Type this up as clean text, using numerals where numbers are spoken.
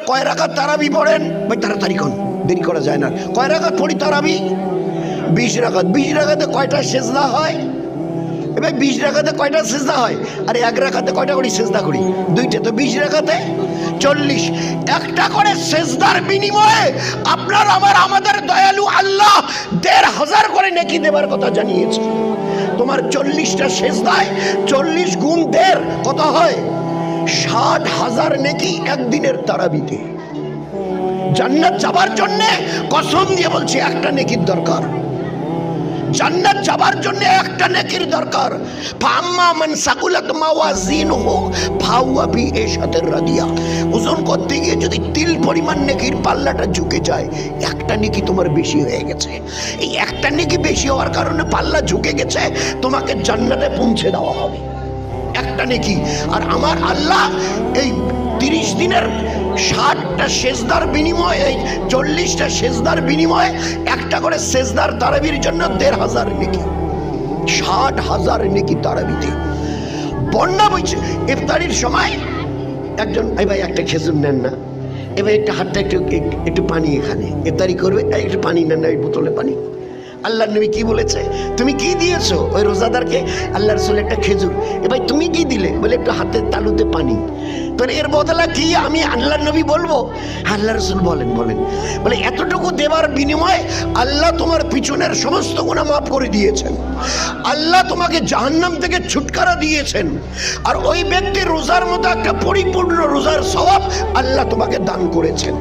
কয় রাকাত তারাবি পড়েন? ভাই তাড়াতাড়ি কোন, দেরি করা যায় না। কয় রাকাত পড়ি তারাবি? 20 রাকাত। 20 রাকাতে কয়টা সেজদা হয়? এবার 20 রাকাতে কয়টা সেজদা হয়? আর 1 রাকাতে কয়টা করে সেজদা করি? 2টা। তো 20 রাকাতে 40। একটা করে সেজদার বিনিময়ে আপনার আমাদের দয়ালু আল্লাহ 1500 করে নেকি দেবার কথা জানিয়েছে। তোমার 40টা সেজদায় 40 গুণ 1.5 কত হয়? 60,000 নেকি একদিনের তারাবিতে। জান্নাত যাবার জন্য কসম দিয়ে বলছি একটা নেকির দরকার। জান্নাত যাবার জন্য একটা নেকির দরকার। ফাম্মা মান সাকুলাত মাওয়াজিনহু ফাহুয়া ফি ইশাতির রাদিয়া। ওজন করতে গিয়ে যদি তিল পরিমাণ নেকির পাল্লাটা ঝুঁকে যায়, একটা নেকি তোমার বেশি হয়ে গেছে। এই একটা নেকি বেশি হওয়ার কারণে পাল্লা ঝুঁকে গেছে, তোমাকে জান্নাতে পৌঁছে দেওয়া হবে একটা নেকি। আর আমার আল্লাহ এই 30 দিনের 60টা সেজদার বিনিময়ে, এই 40টা সেজদার বিনিময়ে একটা করে সেজদার তারাবির জন্য 1500 নেকি। 60,000 নেকি তারাবিতে। বন্যা বইছে ইফতারির সময় একজন, এই ভাই একটা খেজুর নেন না, এবার একটা হাতটা একটু পানি, এখানে ইফতারি করবে, একটু পানি নেন না, এই বোতলে পানি। আল্লাহর নবী কি বলেছে? তুমি কি দিয়েছো ওই রোজাদারকে? আল্লাহ রাসূল একটা খেজুর। এবার তুমি কি দিলে? বলে একটু হাতের তালুতে পানি। তো এর বদলা কি আমি আল্লাহর নবী বলবো? আল্লাহ রাসূল বলেন বলে এতটুকু দেবার বিনিময়ে আল্লাহ তোমার পিছনের সমস্ত গুনাহ মাফ করে দিয়েছেন। আল্লাহ তোমাকে জাহান্নাম থেকে ছুটকারা দিয়েছেন। আর ওই ব্যক্তি রোজার মতো একটা পরিপূর্ণ রোজার সওয়াব আল্লাহ তোমাকে দান করেছেন।